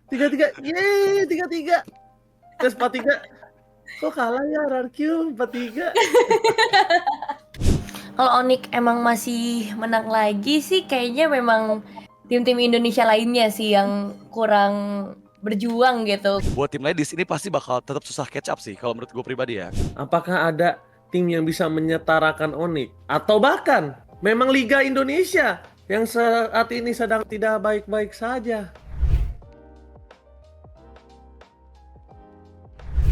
3-3, yeay 3-3. Terus 4-3, kok kalah ya RRQ 4-3. Kalau Onyx emang masih menang lagi sih kayaknya memang tim-tim Indonesia lainnya sih yang kurang berjuang gitu. Buat tim ladies ini pasti bakal tetap susah catch up sih kalau menurut gue pribadi ya. Apakah ada tim yang bisa menyetarakan Onyx? Atau bahkan memang Liga Indonesia yang saat ini sedang tidak baik-baik saja?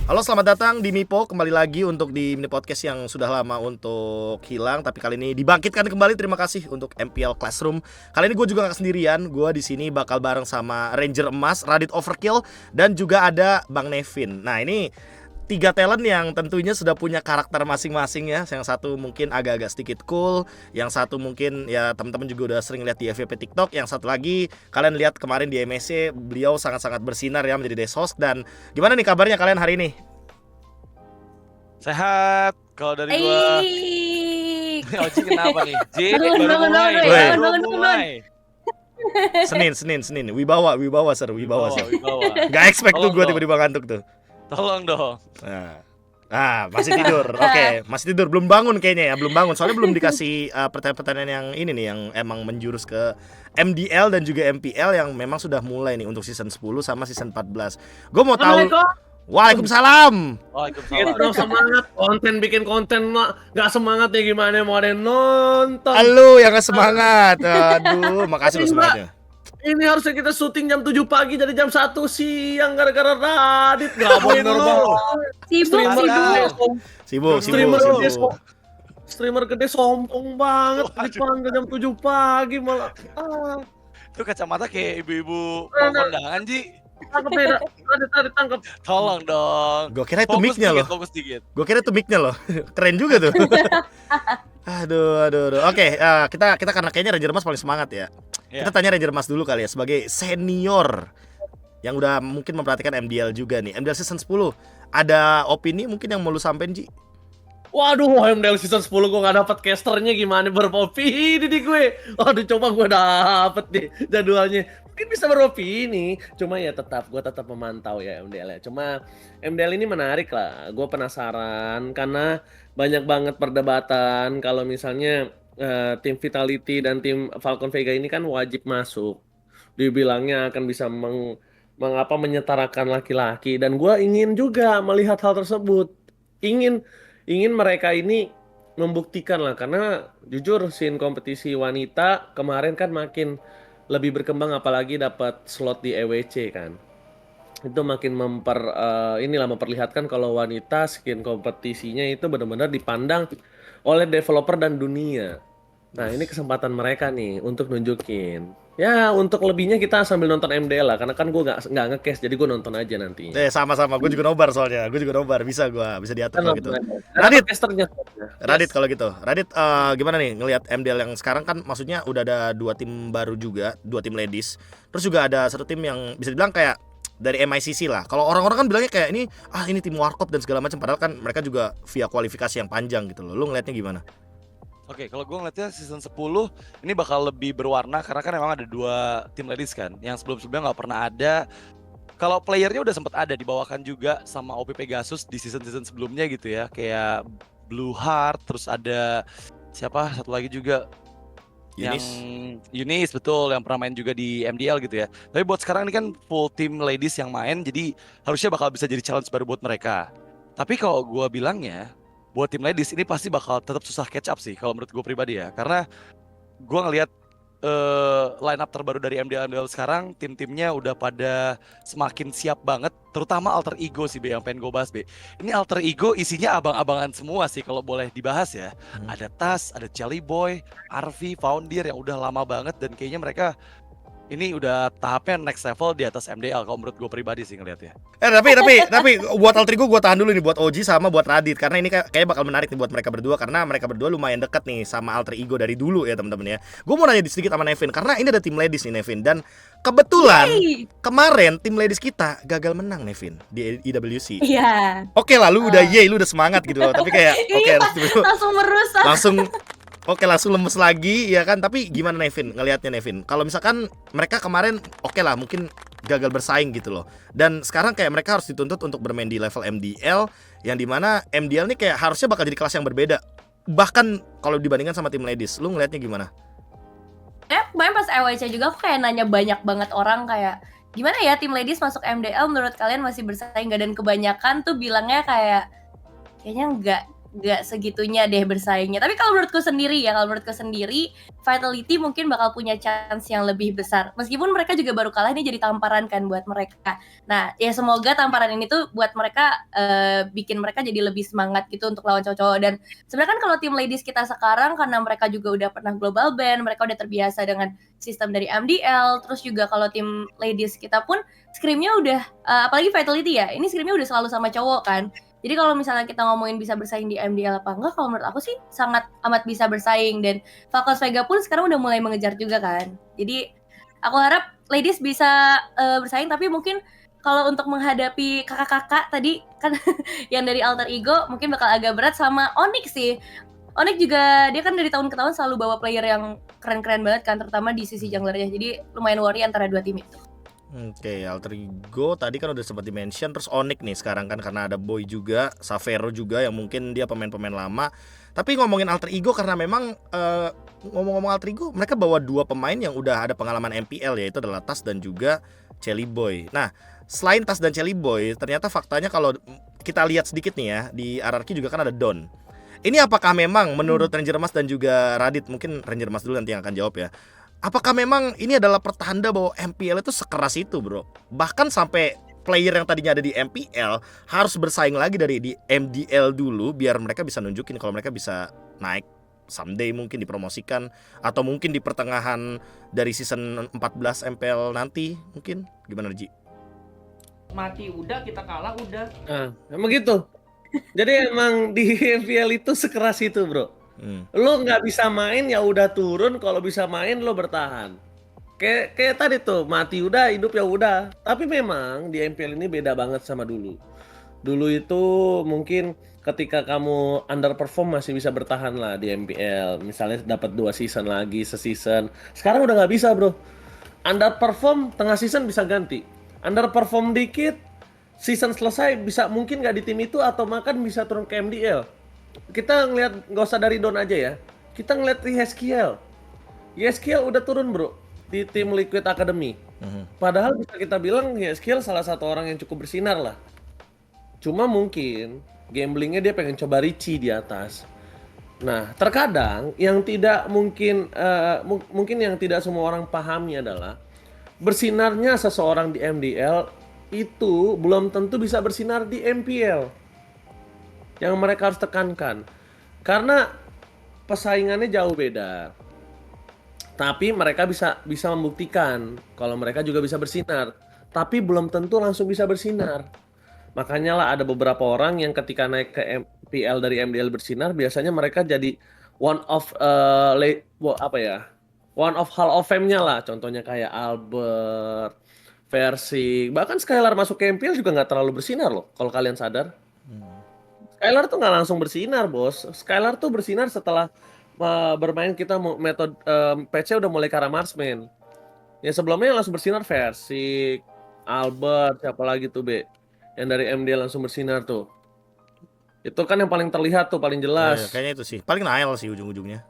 Halo, selamat datang di Mipo. Kembali lagi untuk di mini podcast yang sudah lama untuk hilang, tapi kali ini dibangkitkan kembali. Terima kasih untuk MPL Classroom. Kali ini gue juga gak sendirian. Gue di sini bakal bareng sama Ranger Emas, Radit Overkill, dan juga ada Bang Nevin. Nah, ini 3 talent yang tentunya sudah punya karakter masing-masing ya. Yang satu mungkin agak-agak sedikit cool, yang satu mungkin ya teman-teman juga udah sering lihat di FYP TikTok, yang satu lagi kalian lihat kemarin di MSC, beliau sangat-sangat bersinar ya menjadi desk host. Dan gimana nih kabarnya kalian hari ini? Sehat kalau dari gua. Oji kenapa nih? Ji baru mulai. Senin. Wibawa sir. Gak expect tuh gue tiba-tiba ngantuk tuh. Tolong dong. Nah, masih tidur. Oke, masih tidur. Belum bangun kayaknya ya. Belum bangun. Soalnya belum dikasih pertanyaan-pertanyaan yang ini nih, yang emang menjurus ke MDL dan juga MPL yang memang sudah mulai nih untuk season 10 sama season 14. Gue mau tahu. Waalaikumsalam. Gitu semangat bikin konten nggak semangat ya gimana mau ada yang nonton. Halo yang gak semangat. Aduh, makasih lo semangatnya. Ini harusnya kita syuting jam 7 pagi jadi jam 1 siang gara-gara Radit. Gak bener banget. Sibuk. Streamer gede sombong banget. Dipanggil jam 7 pagi malah. Itu kacamata kayak ibu-ibu kondangan, Ji. Tangkap. Tolong dong. Gue kira itu mic-nya loh. Fokus dikit. Gue kira itu mic-nya loh. Keren juga tuh. Aduh. Oke, kita karena kayaknya Ranger Mas paling semangat ya. Kita tanya Ranger Mas dulu kali ya, sebagai senior yang udah mungkin memperhatikan MDL juga nih. MDL season 10, ada opini mungkin yang mau lu sampein, Ji? Waduh, MDL season 10 gue gak dapet casternya gimana beropini di gue. Waduh, coba gue dapet nih jadwalnya. Mungkin bisa beropini, cuma ya gue tetap memantau ya MDL ya. Cuma MDL ini menarik lah, gue penasaran karena banyak banget perdebatan kalau misalnya tim Vitality dan tim Falcon Vega ini kan wajib masuk. Dibilangnya akan bisa menyetarakan laki-laki, dan gue ingin juga melihat hal tersebut. Ingin mereka ini membuktikan lah, karena jujur scene kompetisi wanita kemarin kan makin lebih berkembang, apalagi dapat slot di EWC kan. Itu makin memperlihatkan kalau wanita scene kompetisinya itu benar-benar dipandang oleh developer dan dunia. Nah, ini kesempatan mereka nih untuk nunjukin. Ya, untuk lebihnya kita sambil nonton MDL lah, karena kan gue nggak ngecast, jadi gue nonton aja nanti. Sama-sama, gue juga nobar soalnya. Bisa diatur kalau gitu. Radit kalau gitu. Radit, gimana nih ngelihat MDL yang sekarang kan maksudnya udah ada 2 tim baru juga, 2 tim ladies. Terus juga ada 1 tim yang bisa dibilang kayak dari MICC lah. Kalau orang-orang kan bilangnya kayak ini tim Warkop dan segala macam, padahal kan mereka juga via kualifikasi yang panjang gitu loh. Lu ngelihatnya gimana? Oke, kalau gue ngeliatnya season 10 ini bakal lebih berwarna karena kan memang ada 2 tim ladies kan yang sebelumnya nggak pernah ada. Kalau playernya udah sempat ada, dibawakan juga sama OP Pegasus di season sebelumnya gitu ya, kayak Blue Heart, terus ada siapa satu lagi juga Yunis, betul, yang pernah main juga di MDL gitu ya. Tapi buat sekarang ini kan full team ladies yang main, jadi harusnya bakal bisa jadi challenge baru buat mereka. Tapi kalau gue bilangnya, buat tim ladies ini pasti bakal tetap susah catch up sih kalau menurut gue pribadi ya. Karena gue ngelihat line up terbaru dari MDL sekarang, tim-timnya udah pada semakin siap banget, terutama alter ego sih yang pengen gue bahas Ini alter ego isinya abang-abangan semua sih kalau boleh dibahas ya. Ada Tas, ada Jelly Boy, Arvi, Foundir yang udah lama banget, dan kayaknya mereka ini udah tahapnya next level di atas MDL kalau menurut gue pribadi sih ngelihatnya. Tapi buat alter ego gue tahan dulu nih, buat Oji sama buat Radit, karena ini kayak bakal menarik nih buat mereka berdua, karena mereka berdua lumayan dekat nih sama alter ego dari dulu ya teman-teman ya. Gue mau nanya sedikit sama Nevin, karena ini ada tim ladies nih Nevin, dan kebetulan kemarin tim ladies kita gagal menang Nevin di IWC. Iya. Oke lah, lu udah lu udah semangat gitu loh, tapi kayak langsung merusak. Langsung lemes lagi ya kan. Tapi gimana Nevin ngelihatnya Nevin? Kalau misalkan mereka kemarin oke lah, mungkin gagal bersaing gitu loh. Dan sekarang kayak mereka harus dituntut untuk bermain di level MDL, yang dimana MDL nih kayak harusnya bakal jadi kelas yang berbeda. Bahkan kalau dibandingkan sama tim ladies, lu ngelihatnya gimana? Kemarin pas EWC juga aku kayak nanya banyak banget orang kayak gimana ya tim ladies masuk MDL menurut kalian masih bersaing gak? Dan kebanyakan tuh bilangnya kayak kayaknya nggak segitunya deh bersaingnya. Tapi kalau menurutku sendiri Vitality mungkin bakal punya chance yang lebih besar. Meskipun mereka juga baru kalah, ini jadi tamparan kan buat mereka. Nah, ya semoga tamparan ini tuh buat mereka bikin mereka jadi lebih semangat gitu untuk lawan cowok-cowok. Dan sebenarnya kan kalau tim ladies kita sekarang karena mereka juga udah pernah global ban, mereka udah terbiasa dengan sistem dari MDL. Terus juga kalau tim ladies kita pun scrimnya udah apalagi Vitality ya, ini scrimnya udah selalu sama cowok kan. Jadi kalau misalnya kita ngomongin bisa bersaing di MDL apa enggak, kalau menurut aku sih sangat amat bisa bersaing. Dan Falcons Vega pun sekarang udah mulai mengejar juga kan. Jadi aku harap ladies bisa bersaing, tapi mungkin kalau untuk menghadapi kakak-kakak tadi kan yang dari Alter Ego mungkin bakal agak berat sama Onyx sih. Onyx juga dia kan dari tahun ke tahun selalu bawa player yang keren-keren banget kan, terutama di sisi junglernya. Jadi lumayan worry antara dua tim itu. Oke, Alter Ego tadi kan udah sempat di-mention, terus Onyx nih sekarang kan karena ada Boy juga, Savero juga yang mungkin dia pemain-pemain lama. Tapi ngomongin Alter Ego karena memang ngomong-ngomong Alter Ego, mereka bawa dua pemain yang udah ada pengalaman MPL, yaitu adalah Tas dan juga Chelly Boy. Nah, selain Tas dan Chelly Boy, ternyata faktanya kalau kita lihat sedikit nih ya, di RRQ juga kan ada Don. Ini apakah memang menurut Ranger Mas dan juga Radit, mungkin Ranger Mas dulu nanti yang akan jawab ya. Apakah memang ini adalah pertanda bahwa MPL itu sekeras itu, bro? Bahkan sampai player yang tadinya ada di MPL harus bersaing lagi dari di MDL dulu biar mereka bisa nunjukin kalau mereka bisa naik someday, mungkin dipromosikan atau mungkin di pertengahan dari season 14 MPL nanti mungkin. Gimana, Ji? Mati udah, kita kalah udah. Nah, emang gitu. Jadi emang di MPL itu sekeras itu, bro. Lo nggak bisa main ya udah turun, kalau bisa main lo bertahan. Kayak tadi tuh, mati udah, hidup ya udah. Tapi memang di MPL ini beda banget sama dulu. Dulu itu mungkin ketika kamu underperform masih bisa bertahan lah di MPL. Misalnya dapat 2 season lagi, season. Sekarang udah nggak bisa, bro. Underperform tengah season bisa ganti. Underperform dikit, season selesai bisa mungkin nggak di tim itu atau makan bisa turun ke MDL. Kita ngeliat, nggak usah dari Don aja ya, kita ngeliat Yeskiel udah turun, bro, di tim Liquid Academy. Padahal bisa kita bilang Yeskiel salah satu orang yang cukup bersinar lah. Cuma mungkin gamblingnya dia pengen coba Richie di atas. Nah, terkadang yang tidak mungkin mungkin yang tidak semua orang pahami adalah bersinarnya seseorang di MDL itu belum tentu bisa bersinar di MPL. Yang mereka harus tekankan, karena pesaingannya jauh beda. Tapi mereka bisa membuktikan kalau mereka juga bisa bersinar, tapi belum tentu langsung bisa bersinar. Makanya lah ada beberapa orang yang ketika naik ke MPL dari MDL bersinar, biasanya mereka jadi one of Hall of Fame-nya lah. Contohnya kayak Albert, Versi, bahkan Skylar masuk ke MPL juga nggak terlalu bersinar loh, kalau kalian sadar. Skylar tuh nggak langsung bersinar, bos. Skylar tuh bersinar setelah bermain kita metode PC udah mulai ke arah marksman. Ya sebelumnya langsung bersinar Versi, Albert, siapa lagi tuh, Be? Yang dari MD langsung bersinar tuh. Itu kan yang paling terlihat tuh, paling jelas. Kayaknya itu sih. Paling Nael sih ujung-ujungnya.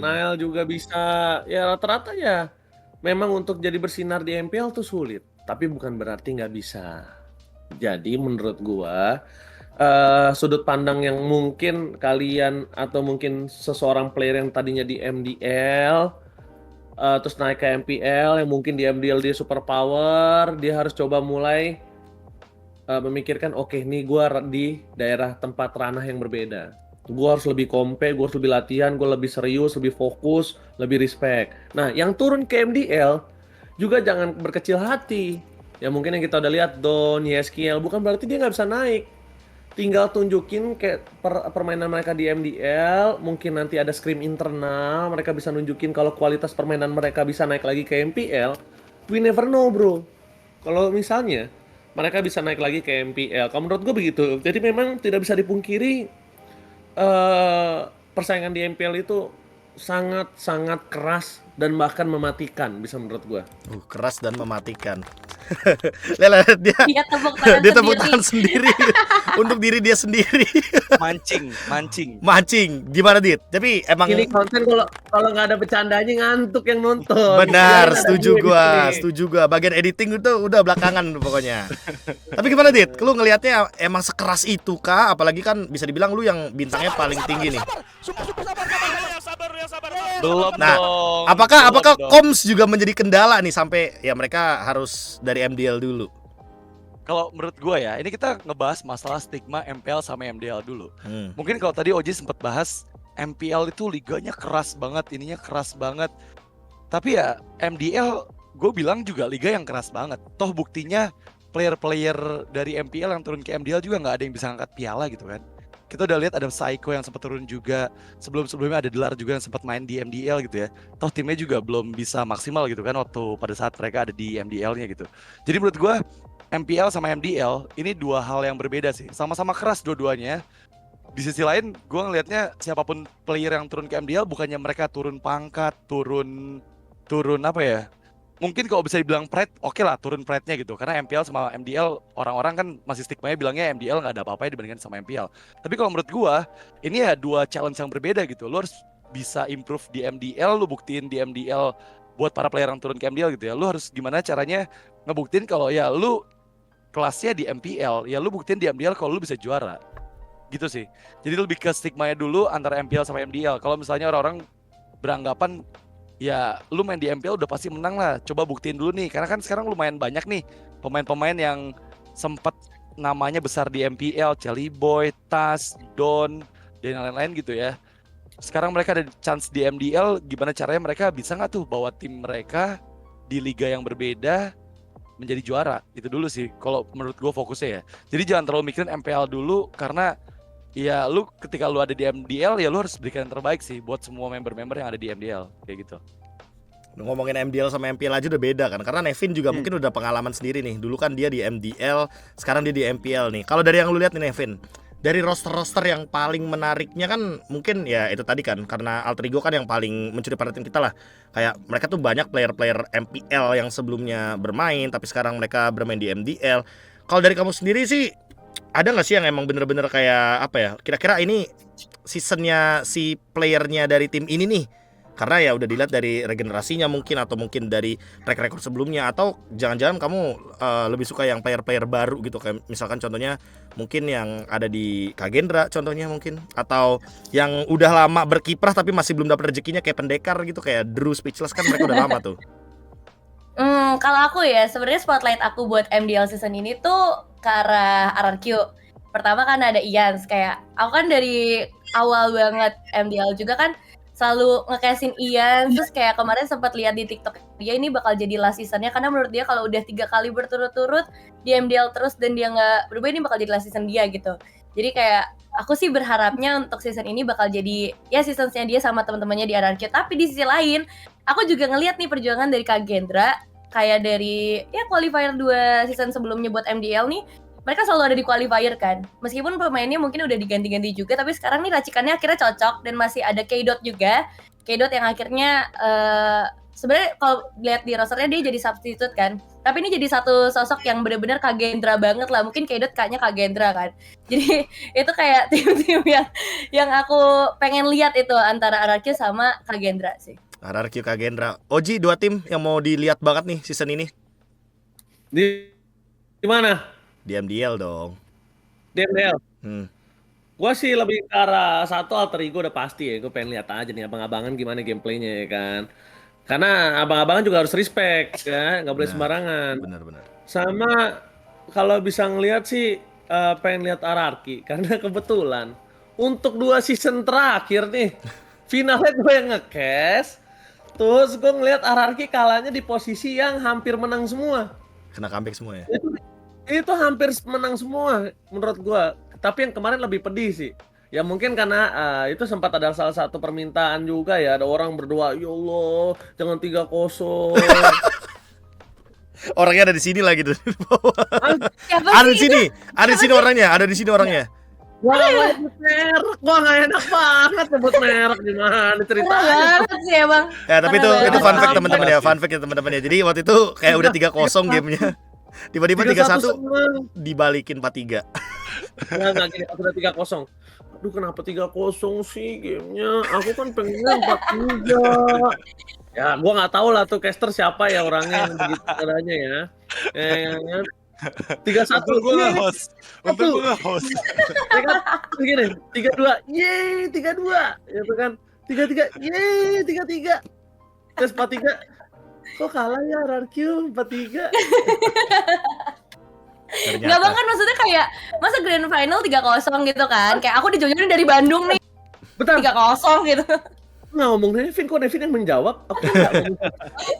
Nael juga bisa. Ya rata-rata ya memang untuk jadi bersinar di MPL tuh sulit. Tapi bukan berarti nggak bisa. Jadi menurut gua sudut pandang yang mungkin kalian atau mungkin seseorang player yang tadinya di MDL terus naik ke MPL, yang mungkin di MDL dia super power, dia harus coba mulai memikirkan oke, nih gue di daerah tempat ranah yang berbeda, gue harus lebih kompe, gue harus lebih latihan, gue lebih serius, lebih fokus, lebih respect. Nah yang turun ke MDL juga jangan berkecil hati. Ya mungkin yang kita udah lihat Don, Yeskiel, bukan berarti dia nggak bisa naik. Tinggal tunjukin kayak permainan mereka di MDL, mungkin nanti ada scrim internal, mereka bisa nunjukin kalau kualitas permainan mereka bisa naik lagi ke MPL. We never know, bro. Kalau misalnya mereka bisa naik lagi ke MPL, kalau menurut gue begitu. Jadi memang tidak bisa dipungkiri persaingan di MPL itu sangat-sangat keras dan bahkan mematikan bisa menurut gua. Keras dan mematikan. Lela dia Dia tepuk tangan dia tepuk sendiri. tangan sendiri untuk diri dia sendiri. Mancing. Mancing. Gimana Dit? Tapi emang Ini konten kalau nggak ada bercandanya ngantuk yang nonton. benar, Biarin ada setuju gue gua, di sini. setuju gua. Bagian editing itu udah belakangan pokoknya. Tapi gimana Dit? Lu ngelihatnya emang sekeras itu kah? Apalagi kan bisa dibilang lu yang bintangnya paling tinggi nih. Belum Nah, dong. Apakah belum dong. Koms juga menjadi kendala nih sampai ya mereka harus dari MDL dulu? Kalau menurut gua ya, ini kita ngebahas masalah stigma MPL sama MDL dulu. Mungkin kalau tadi Oji sempat bahas MPL itu liganya keras banget, ininya keras banget. Tapi ya MDL gue bilang juga liga yang keras banget. Toh buktinya player-player dari MPL yang turun ke MDL juga nggak ada yang bisa angkat piala gitu kan. Kita udah lihat ada Psycho yang sempat turun juga. Sebelum-sebelumnya ada Delar juga yang sempat main di MDL gitu ya. Toh timnya juga belum bisa maksimal gitu kan waktu pada saat mereka ada di MDL-nya gitu. Jadi menurut gue MPL sama MDL ini dua hal yang berbeda sih. Sama-sama keras dua-duanya. Di sisi lain gue ngelihatnya siapapun player yang turun ke MDL bukannya mereka turun pangkat, turun apa ya? Mungkin kalau bisa dibilang pride, oke lah turun pride-nya gitu. Karena MPL sama MDL orang-orang kan masih stigmanya bilangnya MDL nggak ada apa-apanya dibandingkan sama MPL. Tapi kalau menurut gue ini ya dua challenge yang berbeda gitu. Lu harus bisa improve di MDL, lu buktiin di MDL buat para player yang turun ke MDL gitu ya. Lu harus gimana caranya ngebuktiin kalau ya lu kelasnya di MPL, ya lu buktiin di MDL kalau lu bisa juara. Gitu sih. Jadi lebih ke stigmanya dulu antara MPL sama MDL. Kalau misalnya orang-orang beranggapan ya lu main di MPL udah pasti menang lah. Coba buktiin dulu nih. Karena kan sekarang lumayan banyak nih pemain-pemain yang sempat namanya besar di MPL, Celi Boy, Tas, Don, dan lain-lain gitu ya. Sekarang mereka ada chance di MDL, gimana caranya mereka bisa nggak tuh bawa tim mereka di liga yang berbeda menjadi juara? Itu dulu sih kalau menurut gue fokusnya ya. Jadi jangan terlalu mikirin MPL dulu karena ya lu ketika lu ada di MDL ya lu harus berikan yang terbaik sih buat semua member-member yang ada di MDL kayak gitu. Ngomongin MDL sama MPL aja udah beda kan. Karena Nevin juga mungkin udah pengalaman sendiri nih. Dulu kan dia di MDL, sekarang dia di MPL nih. Kalau dari yang lu lihat nih Nevin, dari roster-roster yang paling menariknya kan mungkin ya itu tadi kan, karena Alter Ego kan yang paling mencuri perhatian kita lah. Kayak mereka tuh banyak player-player MPL yang sebelumnya bermain tapi sekarang mereka bermain di MDL. Kalau dari kamu sendiri sih ada nggak sih yang emang bener-bener kayak apa ya, kira-kira ini seasonnya si playernya dari tim ini nih? Karena ya udah dilihat dari regenerasinya mungkin, atau mungkin dari track record sebelumnya, atau jangan-jangan kamu lebih suka yang player-player baru gitu, kayak misalkan contohnya mungkin yang ada di Kagendra contohnya mungkin, atau yang udah lama berkiprah tapi masih belum dapat rezekinya kayak Pendekar gitu, kayak Drew Speechless kan mereka udah lama tuh. Kalau aku ya sebenarnya spotlight aku buat MDL season ini tuh ke arah RRQ. Pertama kan ada Ians, kayak aku kan dari awal banget MDL juga kan selalu nge-cashin Ian, terus kayak kemarin sempat lihat di TikTok dia ini bakal jadi last seasonnya karena menurut dia kalau udah 3 kali berturut-turut di MDL terus dan dia nggak berubah, ini bakal jadi last season dia gitu. Jadi kayak aku sih berharapnya untuk season ini bakal jadi ya seasonnya dia sama teman-temannya di RRQ. Tapi di sisi lain aku juga ngelihat nih perjuangan dari Kagendra, kayak dari ya qualifier 2 season sebelumnya buat MDL nih, mereka selalu ada di qualifier kan. Meskipun pemainnya mungkin udah diganti-ganti juga, tapi sekarang nih racikannya akhirnya cocok dan masih ada K-Dot juga. K-Dot yang akhirnya sebenarnya kalau lihat di rosternya dia jadi substitute kan. Tapi ini jadi satu sosok yang benar-benar Kagendra banget lah. Mungkin K-Dot kayaknya Kagendra kan. Jadi itu kayak tim-tim yang aku pengen lihat itu antara RRQ sama Kagendra sih. RRQ Kagendra. Oji, 2 tim yang mau dilihat banget nih season ini. Di mana? Di MDL dong. Di MDL. Gua Gue sih lebih ke arah satu Alter Ego udah pasti ya. Gue pengen lihat aja nih abang-abangan gimana gameplaynya ya kan. Karena abang-abangan juga harus respect ya, nggak boleh sembarangan. Benar-benar. Sama kalau bisa ngelihat sih pengen lihat RRQ karena kebetulan untuk 2 season terakhir nih finalnya gue yang nge-cast. Terus gue ngelihat RRQ kalahnya di posisi yang hampir menang semua. Kena comeback semua ya. Itu hampir menang semua menurut gua. Tapi yang kemarin lebih pedih sih. Ya mungkin karena itu sempat ada salah satu permintaan juga ya. Ada orang berdoa, ya Allah jangan 3-0. Orangnya ada di sini lah gitu. Siapa Ada sih di sini, ada di sini orangnya, ada di sini orangnya. Gua nggak nyebut merek, gua nggak enak banget nyebut merek gimana Parah ceritanya. banget sih emang. Ya tapi Parah itu banget. fun fact Parah teman-teman ya, fun fact ya teman-teman ya. Jadi waktu itu kayak udah 3-0 gamenya. Tiba-tiba 3-1 3-1 seneng. dibalikin 4-3. Nggak gini, aku udah 3-0. Aduh kenapa 3-0 sih gamenya? Aku kan pengennya 4-3. Ya gua nggak tahu lah tuh caster siapa ya orangnya yang begitu caranya ya. Kan 3-1 Untung gue nggak yeay, host. Untung gue nggak host. ya kan begini 3-2 yeay 3-2 gitu kan 3-3 yeay 3-3 terus 4-3 kok kalah ya RRQ 4-3. Enggak Ternyata. bang, kan maksudnya kayak masa grand final 3-0 gitu kan. Kayak aku dijojorin dari Bandung nih Bentar, 3-0 gitu. nggak ngomong Nevin, kok Nevin yang menjawab? Aku nggak ngomong.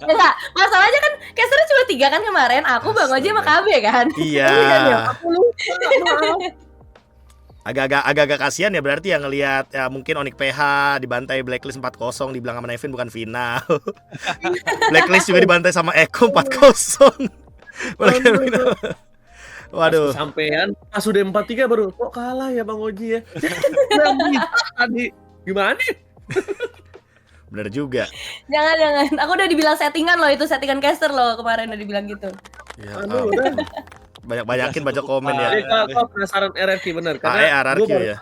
Enggak, masalahnya kan casternya cuma 3 kan kemarin. Aku Bang Oji sama KB kan. Iya. Aku lupa, maaf. Agak-agak kasihan ya berarti yang ngelihat ya mungkin Onyx PH dibantai Blacklist 4-0 dibilang sama Nevin bukan final. Blacklist juga dibantai sama Eko 4-0. Bukan final. Waduh. Sampean pas udah 4-3 baru kok kalah ya Bang Oji ya. Nggak bisa tadi. Gimana? Bener juga. Jangan. Aku udah dibilang settingan loh, itu settingan caster loh kemarin udah dibilang gitu. Ya, Aduh, udah. banyak-banyakin baca komen ya. Jadi kau penasaran RRQ bener AE RRQ gua- ya.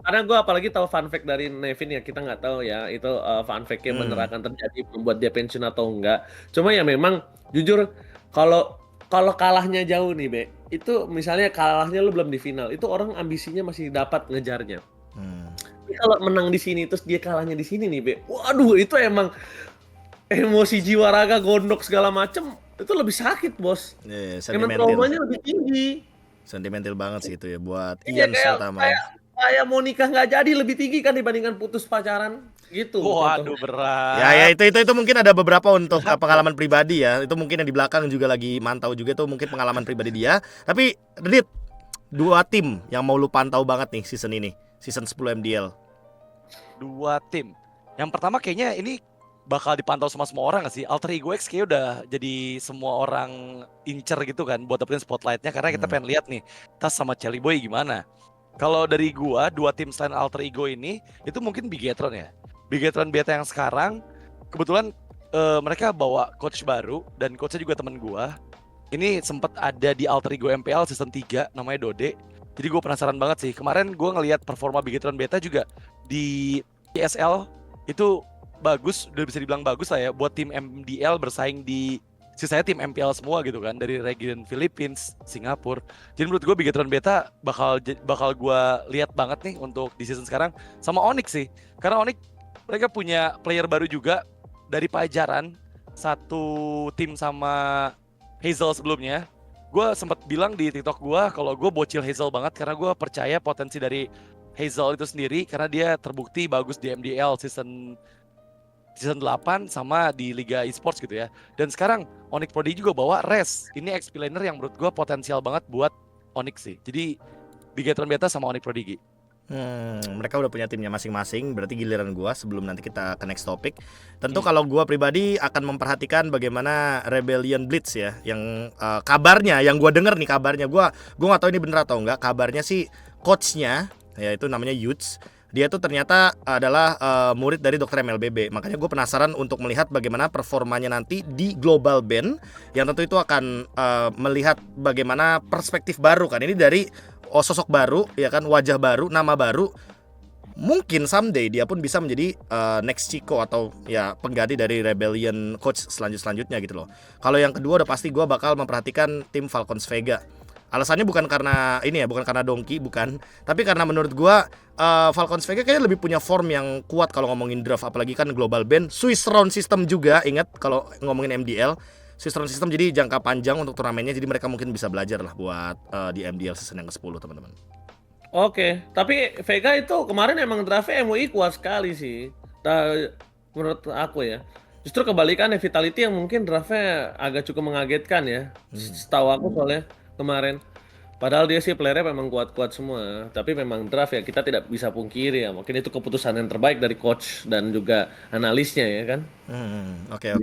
Karena gue apalagi tahu fun fact dari Nevin ya, kita nggak tahu ya itu fun fact-nya bener akan terjadi membuat dia pensiun atau enggak. Cuma ya memang jujur kalau kalahnya jauh nih Be, itu misalnya kalahnya lu belum di final, itu orang ambisinya masih dapat ngejarnya. Tapi kalau menang di sini terus dia kalahnya di sini nih Be, waduh itu emang emosi jiwa raga gondok segala macem itu lebih sakit bos. Iya, Emang sentimental. traumanya lebih tinggi. Sentimental banget sih itu ya buat Iya Ian kayak Satama. kayak mau nikah nggak jadi lebih tinggi kan dibandingkan putus pacaran gitu. Waduh contohnya. berat. Ya itu mungkin ada beberapa untuk pengalaman pribadi ya. Itu mungkin yang di belakang juga lagi mantau juga tuh mungkin pengalaman pribadi dia. Tapi Dit, 2 tim yang mau lu pantau banget nih season ini, season 10 MDL. 2 tim. Yang pertama kayaknya ini bakal dipantau sama semua orang gak sih? Alter Ego X kayaknya udah jadi semua orang incer gitu kan buat dapetin spotlightnya karena kita pengen lihat nih Tas sama Chelly Boy gimana. Kalau dari gua 2 tim selain Alter Ego ini itu mungkin Bigetron ya. Bigetron Beta yang sekarang kebetulan mereka bawa coach baru dan coachnya juga temen gua. Ini sempat ada di Alter Ego MPL season 3 namanya Dode. Jadi gue penasaran banget sih. Kemarin gue ngelihat performa Bigetron Beta juga di PSL itu bagus, udah bisa dibilang bagus lah ya buat tim MDL bersaing di sisanya tim MPL semua gitu kan dari region Philippines, Singapura. Jadi menurut gue Bigetron Beta bakal gue lihat banget nih untuk di season sekarang sama Onyx sih. Karena Onyx mereka punya player baru juga dari Pajaran, satu tim sama Hazel sebelumnya. Gue sempat bilang di TikTok gue kalau gue bocil Hazel banget karena gue percaya potensi dari Hazel itu sendiri karena dia terbukti bagus di MDL season 8 sama di Liga Esports gitu ya. Dan sekarang Onyx Prodigy juga bawa Res. Ini XP laner yang menurut gue potensial banget buat Onyx sih. Jadi Bigetron Beta sama Onyx Prodigy. Mereka udah punya timnya masing-masing. Berarti giliran gua sebelum nanti kita ke next topic. Tentu kalau gua pribadi akan memperhatikan bagaimana Rebellion Blitz ya. Yang kabarnya, yang gua denger nih kabarnya, gua nggak tahu ini bener atau enggak. Kabarnya sih coachnya, yaitu namanya Yuts. Dia tuh ternyata adalah murid dari Dr. MLBB. Makanya gue penasaran untuk melihat bagaimana performanya nanti di Global Band. Yang tentu itu akan melihat bagaimana perspektif baru kan. Ini dari sosok baru, ya kan, wajah baru, nama baru. Mungkin someday dia pun bisa menjadi next Chico atau ya pengganti dari Rebellion coach selanjutnya gitu loh. Kalau yang kedua udah pasti gue bakal memperhatikan tim Falcons Vega. Alasannya bukan karena ini ya, bukan karena Donkey, bukan. Tapi karena menurut gua Falcons Vega kayaknya lebih punya form yang kuat kalau ngomongin draft, apalagi kan Global Band, Swiss round system juga, ingat kalau ngomongin MDL, Swiss round system jadi jangka panjang untuk turnamennya, jadi mereka mungkin bisa belajar lah buat di MDL season yang ke-10 teman-teman. Oke, tapi Vega itu kemarin emang draftnya MUI kuat sekali sih. Menurut aku ya. Justru kebalikan ya Vitality yang mungkin draftnya agak cukup mengagetkan ya. Setahu aku soalnya kemarin. Padahal dia sih playernya memang kuat-kuat semua. Tapi memang draft ya kita tidak bisa pungkiri ya. Mungkin itu keputusan yang terbaik dari coach dan juga analisnya ya kan. Oke.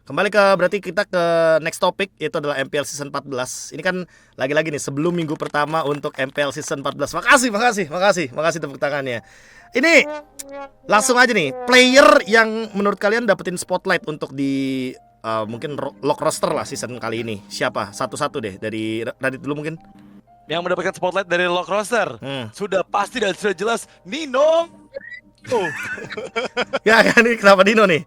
Kembali ke berarti kita ke next topic, yaitu adalah MPL season 14. Ini kan lagi-lagi nih sebelum minggu pertama untuk MPL season 14. Makasih tepuk tangannya. Ini langsung aja nih, player yang menurut kalian dapetin spotlight untuk di mungkin lock roster lah season kali ini. Siapa? Satu-satu deh, dari Radit dulu mungkin. Yang mendapatkan spotlight dari lock roster sudah pasti dan sudah jelas Nino. Oh, Ya kan, ini kenapa Dino nih?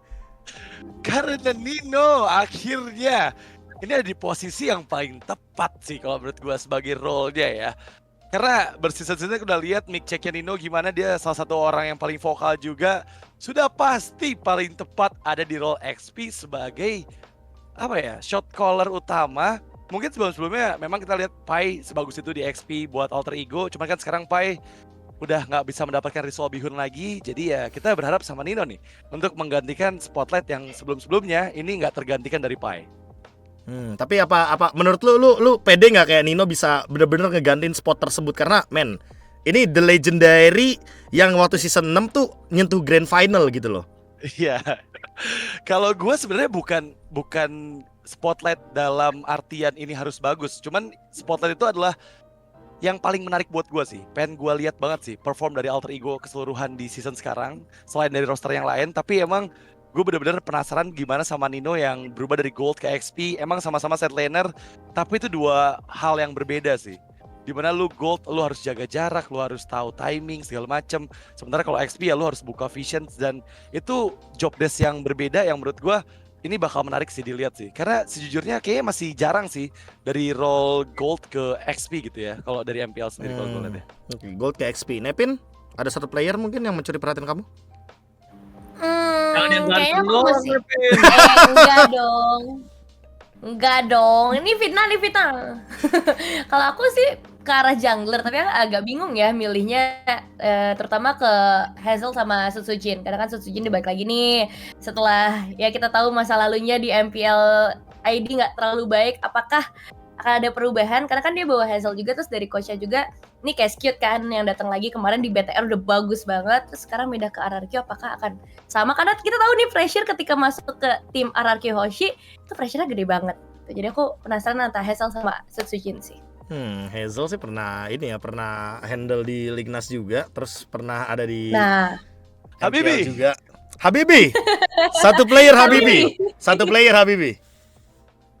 karena Nino akhirnya ini ada di posisi yang paling tepat sih kalau menurut gue sebagai role-nya ya. Karena berseason-season udah lihat mic check-nya Nino gimana, dia salah satu orang yang paling vokal juga. Sudah pasti paling tepat ada di role XP sebagai apa ya, shot caller utama. Mungkin sebelum-sebelumnya memang kita lihat Pai sebagus itu di XP buat alter ego, cuman kan sekarang Pai udah nggak bisa mendapatkan ritual bihun lagi. Jadi ya kita berharap sama Nino nih untuk menggantikan spotlight yang sebelum-sebelumnya ini nggak tergantikan dari Pai. Tapi apa menurut lu pede nggak kayak Nino bisa bener-bener ngegantiin spot tersebut? Karena men, ini the legendary yang waktu season 6 tuh nyentuh grand final gitu loh. Iya. Kalau gue sebenarnya bukan spotlight dalam artian ini harus bagus. Cuman spotlight itu adalah yang paling menarik buat gue sih. Pengen gue lihat banget sih perform dari alter ego keseluruhan di season sekarang, selain dari roster yang lain. Tapi emang gue bener-bener penasaran gimana sama Nino yang berubah dari gold ke XP. Emang sama-sama set laner, tapi itu dua hal yang berbeda sih. Dimana lu gold, lu harus jaga jarak, lu harus tahu timing segala macem. Sementara kalau XP ya lu harus buka vision, dan itu job desk yang berbeda yang menurut gue ini bakal menarik sih dilihat sih. Karena sejujurnya kayaknya masih jarang sih dari role gold ke XP gitu ya. Kalau dari MPL sendiri kalau gue lihat ya. Oke, gold ke XP. Nepin, ada satu player mungkin yang mencuri perhatian kamu? Jangan yang Kayaknya ganteng aku doang, masih Nepin. Enggak dong. Ini fitnah. Kalau aku sih ke arah jungler, tapi aku agak bingung ya milihnya, terutama ke Hazel sama Sutsujin. Karena kan Sutsujin dibalik lagi nih setelah ya kita tahu masa lalunya di MPL ID nggak terlalu baik. Apakah akan ada perubahan? Karena kan dia bawa Hazel juga, terus dari coachnya juga ini kayak cute kan yang datang lagi kemarin di BTR udah bagus banget. Terus sekarang pindah ke RRQ, apakah akan sama? Karena kita tahu nih pressure ketika masuk ke tim RRQ Hoshi itu pressure-nya gede banget. Jadi aku penasaran antara Hazel sama Sutsujin sih. Hazel sih pernah handle di Lignas juga, terus pernah ada di Nah, MPL Habibi. juga. Habibi. Satu player Habibi.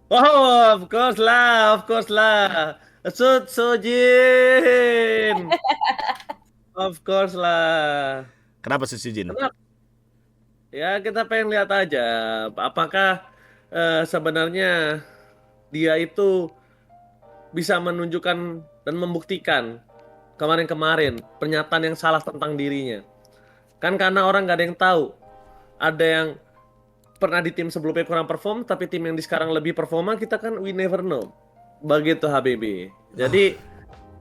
Oh, of course lah. Sutsujin. Of course lah. Kenapa Sutsujin? Ya kita pengen lihat aja apakah sebenarnya dia itu bisa menunjukkan dan membuktikan kemarin-kemarin pernyataan yang salah tentang dirinya. Kan karena orang nggak ada yang tahu. Ada yang pernah di tim sebelumnya kurang perform, tapi tim yang di sekarang lebih performa, kita kan we never know. Begitu Habibi. Jadi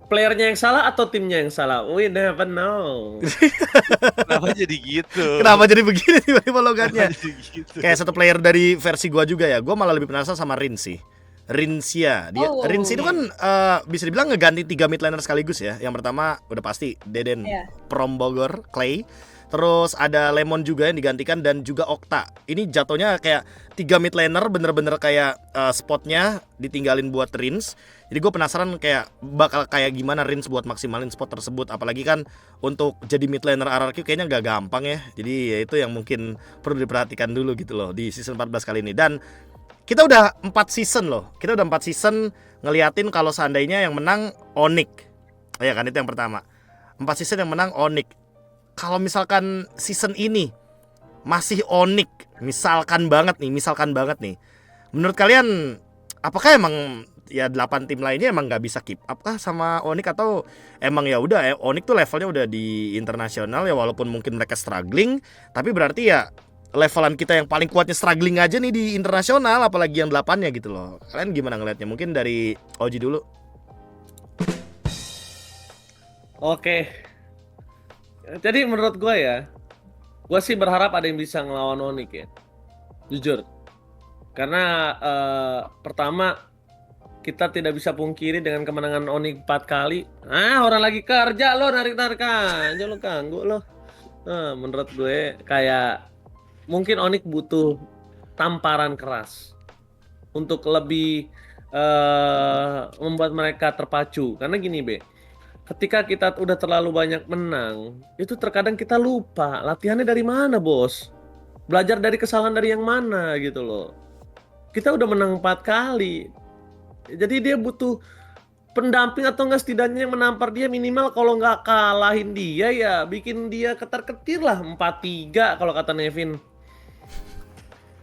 playernya yang salah atau timnya yang salah? We never know. Kenapa jadi gitu? Kenapa jadi begini tiba-tiba logatnya? Kenapa jadi gitu? Kayak satu player dari versi gua juga ya. Gua malah lebih penasaran sama Rin sih. Rinsia. Rins itu kan bisa dibilang ngeganti 3 mid laner sekaligus ya. Yang pertama udah pasti Deden Prom Bogor, Clay. Terus ada Lemon juga yang digantikan dan juga Okta. Ini jatuhnya kayak 3 mid laner bener-bener kayak spotnya ditinggalin buat Rins. Jadi gue penasaran kayak bakal kayak gimana Rins buat maksimalin spot tersebut. Apalagi kan untuk jadi mid laner RRQ kayaknya gak gampang ya. Jadi ya itu yang mungkin perlu diperhatikan dulu gitu loh di season 14 kali ini. Dan kita udah 4 season loh. Kita udah 4 season ngeliatin kalau seandainya yang menang Onyx. Ya kan, itu yang pertama. 4 season yang menang Onyx. Kalau misalkan season ini masih Onyx, misalkan banget nih. Menurut kalian apakah emang ya 8 tim lainnya emang nggak bisa keep up kah sama Onyx, atau emang ya udah Onyx tuh levelnya udah di internasional ya, walaupun mungkin mereka struggling, tapi berarti ya levelan kita yang paling kuatnya struggling aja nih di internasional, apalagi yang 8-nya gitu loh. Kalian gimana ngelihatnya? Mungkin dari Oji dulu. Oke. Jadi menurut gue ya, gue sih berharap ada yang bisa ngelawan Onyx ya. Jujur. Karena pertama kita tidak bisa pungkiri dengan kemenangan Onyx 4 kali. Orang lagi kerja lo narik-narik aja lo, ganggu lo. Menurut gue kayak mungkin Onyx butuh tamparan keras untuk lebih membuat mereka terpacu. Karena gini Be, ketika kita udah terlalu banyak menang, itu terkadang kita lupa latihannya dari mana bos, belajar dari kesalahan dari yang mana gitu loh. Kita udah menang 4 kali, jadi dia butuh pendamping atau enggak setidaknya yang menampar dia, minimal kalau nggak kalahin dia ya bikin dia ketar-ketir lah 4-3 kalau kata Nevin,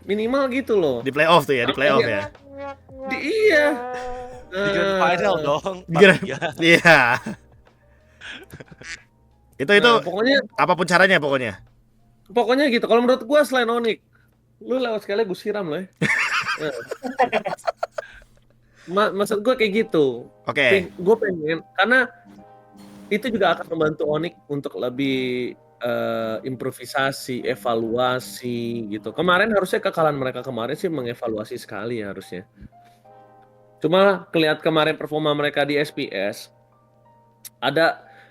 minimal gitu loh. Di playoff tuh ya, di playoff ya. Iya. Di grand final dong. Grand- 4-3. Iya. Itu Nah, pokoknya apapun caranya pokoknya. gitu. Kalau menurut gua selain Onyx, lu lewat sekali gue siram loh ya. Maksud gua kayak gitu. Oke. Gue pengen karena itu juga akan membantu Onyx untuk lebih improvisasi, evaluasi gitu. Kemarin harusnya kekalahan mereka kemarin sih mengevaluasi sekali ya harusnya. Cuma kelihatan kemarin performa mereka di SPS,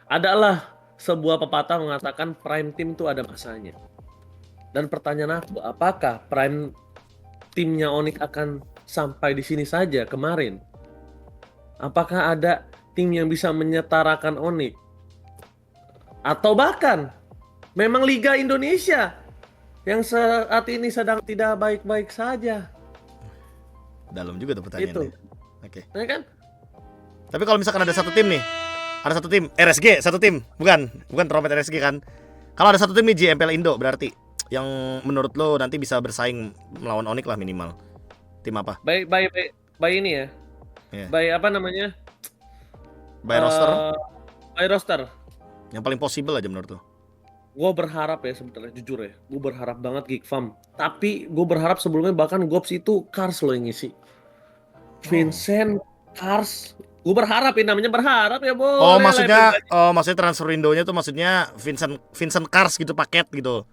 adalah sebuah pepatah mengatakan prime team itu ada masanya. Dan pertanyaan aku, apakah prime timnya Onyx akan sampai di sini saja kemarin? Apakah ada tim yang bisa menyetarakan Onyx? Atau bahkan memang Liga Indonesia yang saat ini sedang tidak baik-baik saja? Dalam juga tuh pertanyaannya. Itu. Oke. Ya kan? Tapi kalau misalkan ada satu tim nih, ada satu tim RSG, satu tim, bukan Trompet RSG kan? Kalau ada satu tim nih JMPL Indo berarti yang menurut lo nanti bisa bersaing melawan Onyx lah minimal. Tim apa? By ini ya. Iya. By apa namanya? By roster By roster. yang paling possible aja menurut lo. Gue berharap ya sebenarnya, jujur ya, gue berharap banget Geek Farm. Tapi gue berharap sebelumnya bahkan Gops itu Cars loh yang ngisi. Vincent, Cars, gue berharap ini namanya berharap ya boleh. Oh lah, maksudnya transfer window-nya tuh maksudnya Vincent Cars gitu paket gitu.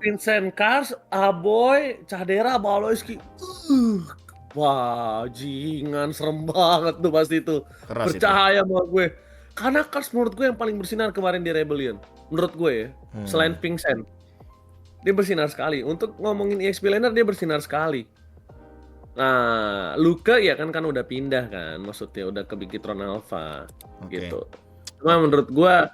Vincent, Cars, Aboy, Cadera, Baloiski. Bajingan serem banget tuh pasti itu. Keras itu. Percaya sama gue. Karena Cars menurut gue yang paling bersinar kemarin di Rebellion. Menurut gue ya, selain Vincent. Dia bersinar sekali. Untuk ngomongin EXP laner dia bersinar sekali. Nah, Luka ya kan udah pindah kan, maksudnya udah ke Bigetron Alpha gitu. Cuma menurut gua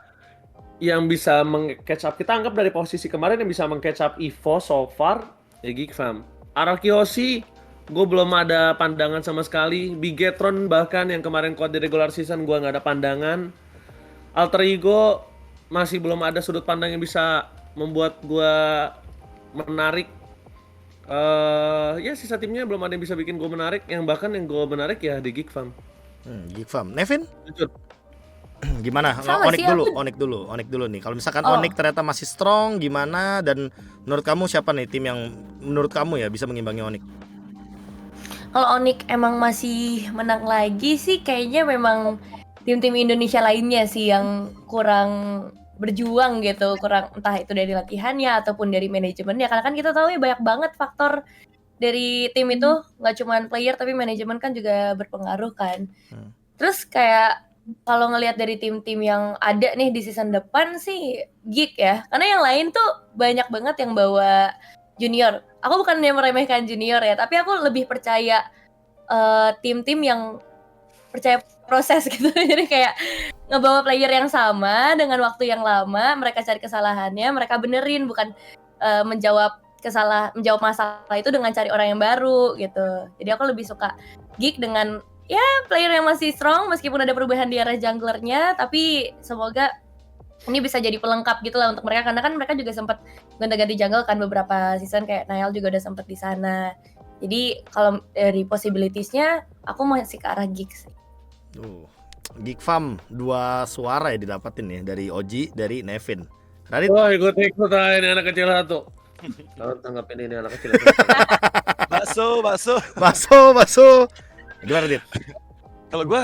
yang bisa meng-catch up, kita anggap dari posisi kemarin yang bisa meng-catch up Evo so far ya Geek Fam. Arakiosi gue belum ada pandangan sama sekali. Bigetron bahkan yang kemarin kuat di regular season gua nggak ada pandangan. Alter Ego masih belum ada sudut pandang yang bisa membuat gua menarik. Ya sisa timnya belum ada yang bisa bikin gue menarik. Yang bahkan yang gue menarik ya di Geek Farm. Geek Farm. Nevin? Jujur. Gimana? Sama Onyx sih, dulu nih. Kalau misalkan Onyx ternyata masih strong, gimana? Dan menurut kamu siapa nih tim yang menurut kamu ya bisa mengimbangi Onyx? Kalau Onyx emang masih menang lagi sih, kayaknya memang tim-tim Indonesia lainnya sih yang kurang berjuang gitu, kurang entah itu dari latihannya ataupun dari manajemennya. Karena kan kita tahu ya banyak banget faktor dari tim itu, nggak cuma player tapi manajemen kan juga berpengaruh kan. Terus kayak kalau ngelihat dari tim-tim yang ada nih di season depan sih Geek ya, karena yang lain tuh banyak banget yang bawa junior. Aku bukannya meremehkan junior ya, tapi aku lebih percaya tim-tim yang percaya proses gitu. Jadi kayak ngebawa player yang sama dengan waktu yang lama, mereka cari kesalahannya, mereka benerin, bukan menjawab masalah itu dengan cari orang yang baru gitu. Jadi aku lebih suka Geek dengan ya player yang masih strong meskipun ada perubahan di arah junglernya, tapi semoga ini bisa jadi pelengkap gitu lah untuk mereka, karena kan mereka juga sempat gonta-ganti jungle kan beberapa season, kayak Nael juga udah sempat di sana. Jadi kalau dari possibilities-nya aku masih ke arah Geek sih. Geek Farm 2 suara ya didapatin ya dari Oji, dari Nevin. Radit? Wah, ikut aja ini anak kecil satu. Tanggapin ini anak kecil satu. Baso. Gimana Dit? Kalau gue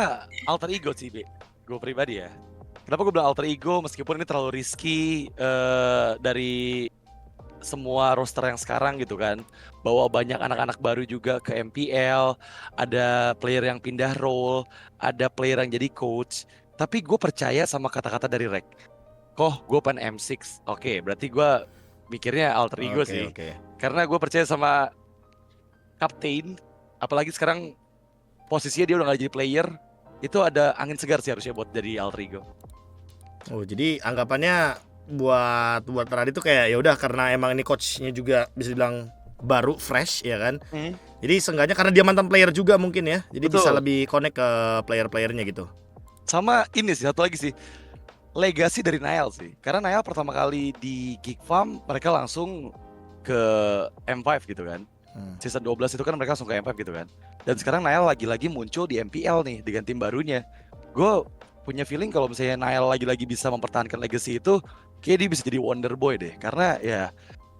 alter ego sih, gue pribadi ya. Kenapa gue bilang alter ego meskipun ini terlalu risky dari semua roster yang sekarang gitu kan. Bawa banyak anak-anak baru juga ke MPL, ada player yang pindah role, ada player yang jadi coach. Tapi gue percaya sama kata-kata dari Rek. Gue pengen M6. Oke, berarti gue mikirnya alter ego sih. Karena gue percaya sama kapten, apalagi sekarang posisinya dia udah gak jadi player, itu ada angin segar sih harusnya buat dari Aldrigo. Oh, jadi anggapannya buat Radit tuh kayak ya udah karena emang ini coachnya juga bisa dibilang baru fresh ya kan. Jadi seenggaknya karena dia mantan player juga mungkin ya. Jadi Betul. bisa lebih connect ke player-playernya gitu. Sama ini sih, satu lagi sih, legasi dari Niall sih. Karena Niall pertama kali di Geek Farm mereka langsung ke M5 gitu kan. Season 12 itu kan mereka langsung ke M5 gitu kan. Dan sekarang Niall lagi-lagi muncul di MPL nih dengan tim barunya. Gue punya feeling kalau misalnya Niall lagi-lagi bisa mempertahankan legacy itu, kayak dia bisa jadi wonder boy deh. Karena ya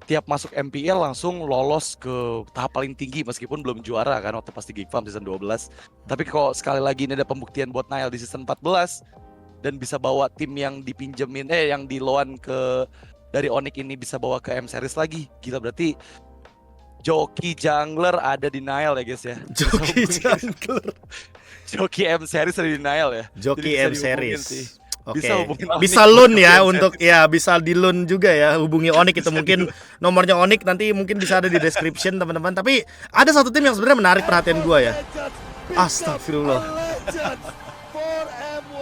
tiap masuk MPL langsung lolos ke tahap paling tinggi meskipun belum juara kan waktu pas di Geek Farm season 12. Tapi kok sekali lagi ini ada pembuktian buat Niall di season 14 dan bisa bawa tim yang dipinjemin yang di loan ke dari Onyx ini bisa bawa ke M series lagi. Gila, berarti joki jungler ada di Niall ya guys ya. Joki jungler. Joki M series ada di Niall ya. Joki Jadi M bisa dihubungin series. sih. Oke. Bisa hubungin Onyx Bisa buat loan Joki ya M untuk ya bisa di loan juga ya. Hubungi Onyx itu mungkin nomornya Onyx nanti mungkin bisa ada di description teman-teman. Tapi ada satu tim yang sebenarnya menarik perhatian gua ya. Astagfirullah.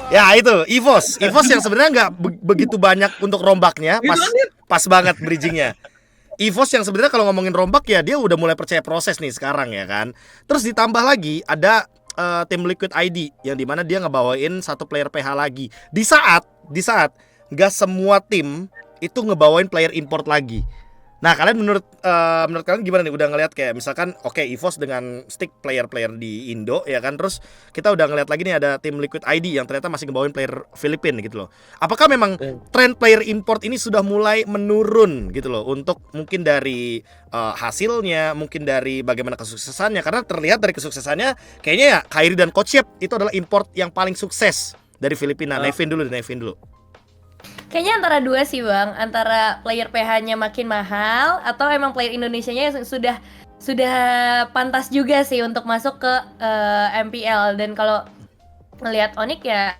Ya itu EVOS yang sebenarnya nggak begitu banyak untuk rombaknya, pas banget bridgingnya. EVOS yang sebenarnya kalau ngomongin rombak ya dia udah mulai percaya proses nih sekarang ya kan. Terus ditambah lagi ada tim Liquid ID yang dimana dia ngebawain satu player PH lagi. Di saat nggak semua tim itu ngebawain player import lagi. Nah kalian menurut kalian gimana nih? Udah ngeliat kayak misalkan oke, EVOS dengan stick player-player di Indo ya kan. Terus kita udah ngeliat lagi nih ada tim Liquid ID yang ternyata masih ngebawain player Filipina gitu loh. Apakah memang tren player import ini sudah mulai menurun gitu loh? Untuk mungkin dari hasilnya, mungkin dari bagaimana kesuksesannya. Karena terlihat dari kesuksesannya kayaknya ya Kairi dan Coach Yep itu adalah import yang paling sukses dari Filipina. Nevin dulu. Kayaknya antara dua sih bang, antara player PH-nya makin mahal atau emang player Indonesianya yang sudah pantas juga sih untuk masuk ke MPL. Dan kalau ngelihat Onyx ya,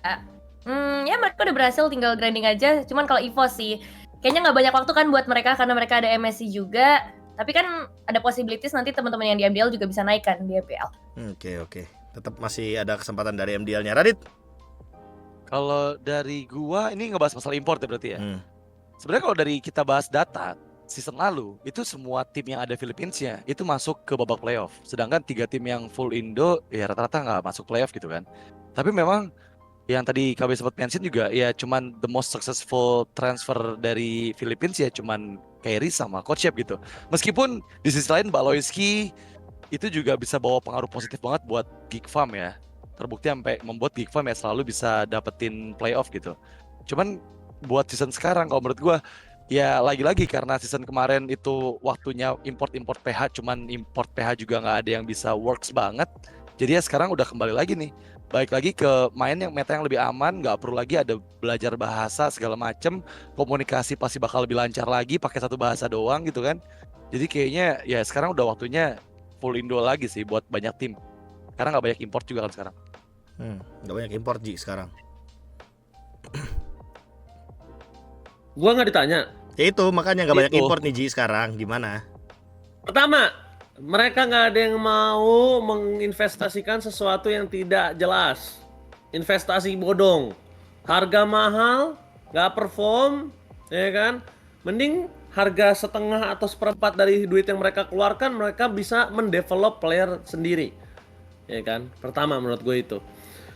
ya mereka udah berhasil, tinggal grinding aja. Cuman kalau EVOS sih, kayaknya nggak banyak waktu kan buat mereka karena mereka ada MSC juga. Tapi kan ada possibilities nanti teman-teman yang di MDL juga bisa naik kan di MPL. Oke. Tetap masih ada kesempatan dari MDL-nya. Radit? Kalau dari gua ini ngebahas masalah import ya berarti ya. Sebenarnya kalau dari kita bahas data season lalu itu semua tim yang ada Philippines-nya itu masuk ke babak playoff. Sedangkan 3 tim yang full Indo ya rata-rata nggak masuk playoff gitu kan. Tapi memang yang tadi KB sempat mention juga ya cuman the most successful transfer dari Philippines ya cuman Kairi sama Coach Yep gitu. Meskipun di sisi lain Baloyski itu juga bisa bawa pengaruh positif banget buat Geek Farm ya. Terbukti sampai membuat Geek Farm ya selalu bisa dapetin playoff gitu. Cuman buat season sekarang kalau menurut gue ya lagi-lagi karena season kemarin itu waktunya import PH, cuman import PH juga nggak ada yang bisa works banget. Jadi ya sekarang udah kembali lagi nih, balik lagi ke main yang meta yang lebih aman, nggak perlu lagi ada belajar bahasa segala macem, komunikasi pasti bakal lebih lancar lagi pakai satu bahasa doang gitu kan. Jadi kayaknya ya sekarang udah waktunya full Indo lagi sih buat banyak tim. Karena nggak banyak import juga kan sekarang. Nggak banyak import Ji sekarang. Gua nggak ditanya. Ya itu makanya nggak banyak Itu. import nih Ji sekarang. Gimana? Pertama, mereka nggak ada yang mau menginvestasikan sesuatu yang tidak jelas. Investasi bodong, harga mahal, nggak perform, ya kan? Mending harga setengah atau seperempat dari duit yang mereka keluarkan, mereka bisa mendevelop player sendiri, ya kan? Pertama menurut gue itu.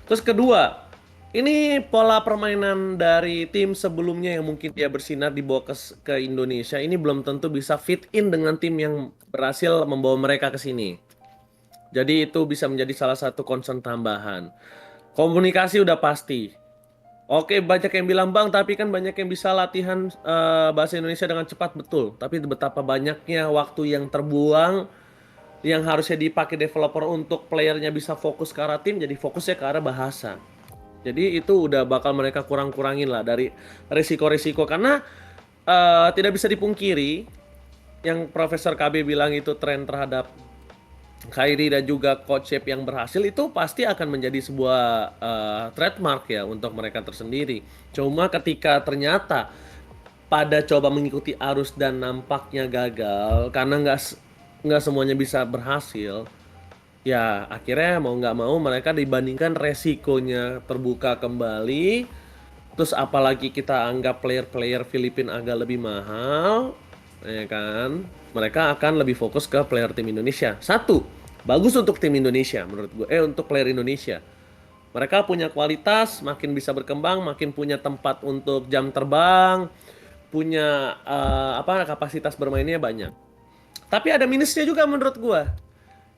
Terus kedua, ini pola permainan dari tim sebelumnya yang mungkin dia bersinar dibawa ke Indonesia ini belum tentu bisa fit in dengan tim yang berhasil membawa mereka ke sini. Jadi itu bisa menjadi salah satu concern tambahan. Komunikasi udah pasti. Oke, banyak yang bilang bang, tapi kan banyak yang bisa latihan bahasa Indonesia dengan cepat, betul. Tapi betapa banyaknya waktu yang terbuang yang harusnya dipakai developer untuk playernya bisa fokus ke arah tim, jadi fokusnya ke arah bahasa. Jadi itu udah bakal mereka kurang-kurangin lah dari risiko-risiko. Karena tidak bisa dipungkiri yang Profesor KB bilang itu tren terhadap Kairi dan juga Coach Yep yang berhasil itu pasti akan menjadi sebuah trademark ya untuk mereka tersendiri. Cuma ketika ternyata pada coba mengikuti arus dan nampaknya gagal karena nggak semuanya bisa berhasil, ya akhirnya mau nggak mau mereka dibandingkan resikonya terbuka kembali, terus apalagi kita anggap player-player Filipina agak lebih mahal, ya kan? Mereka akan lebih fokus ke player tim Indonesia. Satu, bagus untuk tim Indonesia menurut gue, untuk player Indonesia. Mereka punya kualitas, makin bisa berkembang, makin punya tempat untuk jam terbang, punya kapasitas bermainnya banyak. Tapi ada minusnya juga menurut gua.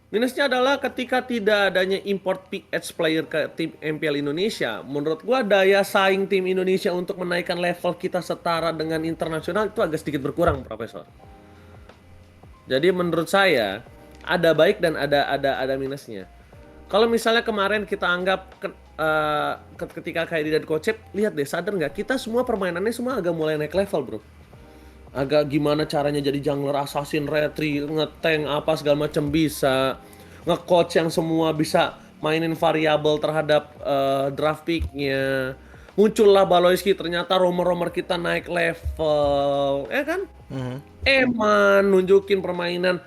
Minusnya adalah ketika tidak adanya import PH player ke tim MPL Indonesia, menurut gua daya saing tim Indonesia untuk menaikkan level kita setara dengan internasional itu agak sedikit berkurang, Profesor. Jadi menurut saya ada baik dan ada minusnya. Kalau misalnya kemarin kita anggap ketika Kaidi dan Kocep, lihat deh, sadar nggak kita semua permainannya semua agak mulai naik level, bro. Agak gimana caranya jadi jungler, assassin, retri, nge-tank apa segala macam bisa, nge-coach yang semua bisa mainin variabel terhadap draft pick-nya. Muncullah Baloyski, ternyata romer-romer kita naik level, ya kan? Eman nunjukin permainan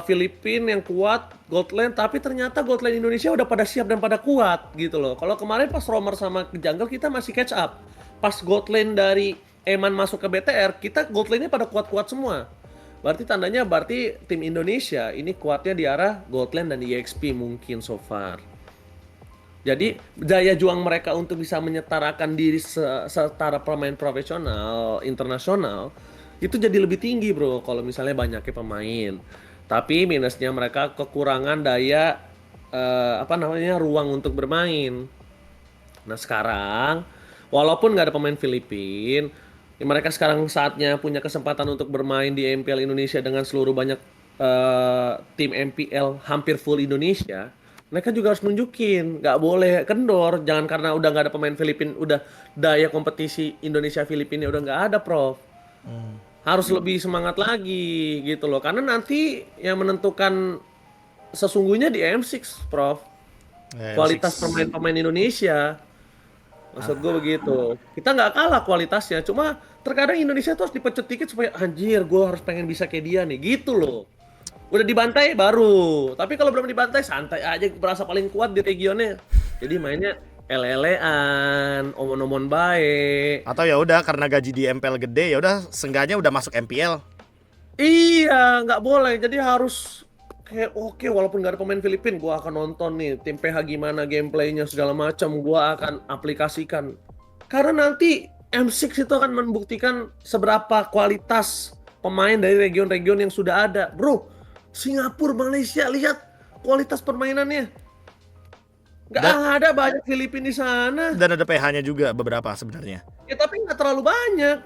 Filipina yang kuat, Goldland, tapi ternyata Goldland Indonesia udah pada siap dan pada kuat gitu loh. Kalau kemarin pas romer sama jungle kita masih catch up. Pas Goldland dari Eman masuk ke BTR, kita Goldlandnya pada kuat-kuat semua. Berarti tandanya tim Indonesia ini kuatnya di arah Goldland dan EXP mungkin so far. Jadi daya juang mereka untuk bisa menyetarakan diri setara pemain profesional internasional itu jadi lebih tinggi, bro, kalau misalnya banyaknya pemain. Tapi minusnya mereka kekurangan daya ruang untuk bermain. Nah sekarang walaupun nggak ada pemain Filipina, ya mereka sekarang saatnya punya kesempatan untuk bermain di MPL Indonesia dengan seluruh banyak tim MPL hampir full Indonesia. Mereka juga harus nunjukin, nggak boleh kendor. Jangan karena udah nggak ada pemain Filipina, udah daya kompetisi Indonesia Filipina udah nggak ada, Prof. Harus lebih semangat lagi gitu loh, karena nanti yang menentukan sesungguhnya di M6, Prof. Kualitas pemain-pemain Indonesia. Maksud gue begitu. Kita nggak kalah kualitasnya, cuma terkadang Indonesia tuh harus dipecut dikit supaya anjir gue harus pengen bisa kayak dia nih gitu loh. Udah dibantai baru, tapi kalau belum dibantai santai aja, berasa paling kuat di regionnya. Jadi mainnya elelean, omon-omon baik. Atau ya udah karena gaji di MPL gede, ya udah seenggaknya udah masuk MPL. Iya, nggak boleh. Jadi harus kayak oke, walaupun nggak ada pemain Filipina, gua akan nonton nih tim PH gimana gameplaynya segala macam, gua akan aplikasikan. Karena nanti M6 itu akan membuktikan seberapa kualitas pemain dari region-region yang sudah ada. Bro, Singapura, Malaysia, lihat kualitas permainannya. Nggak ada banyak Filipina di sana. Dan ada PH-nya juga beberapa sebenarnya. Ya tapi nggak terlalu banyak.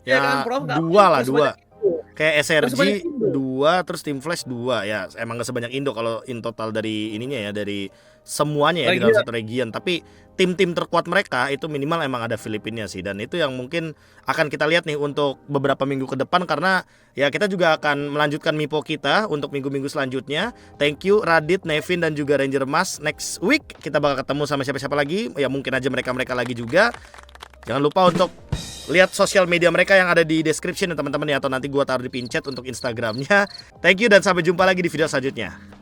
Ya kan, Prof? dua lah, Nggak dua. sebanyak itu. Kayak Nggak sebanyak SRG itu. 2, terus Team Flash 2. Ya emang gak sebanyak Indo kalau in total dari ininya ya, dari semuanya ya di dalam satu region. Tapi tim-tim terkuat mereka itu minimal emang ada Filipina sih. Dan itu yang mungkin akan kita lihat nih untuk beberapa minggu ke depan, karena ya kita juga akan melanjutkan Mipo kita untuk minggu-minggu selanjutnya. Thank you Radit, Nevin dan juga Ranger Mas. Next week kita bakal ketemu sama siapa-siapa lagi. Ya mungkin aja mereka-mereka lagi juga. Jangan lupa untuk lihat sosial media mereka yang ada di description ya teman-teman ya, atau nanti gua taruh di pin chat untuk Instagramnya. Thank you dan sampai jumpa lagi di video selanjutnya.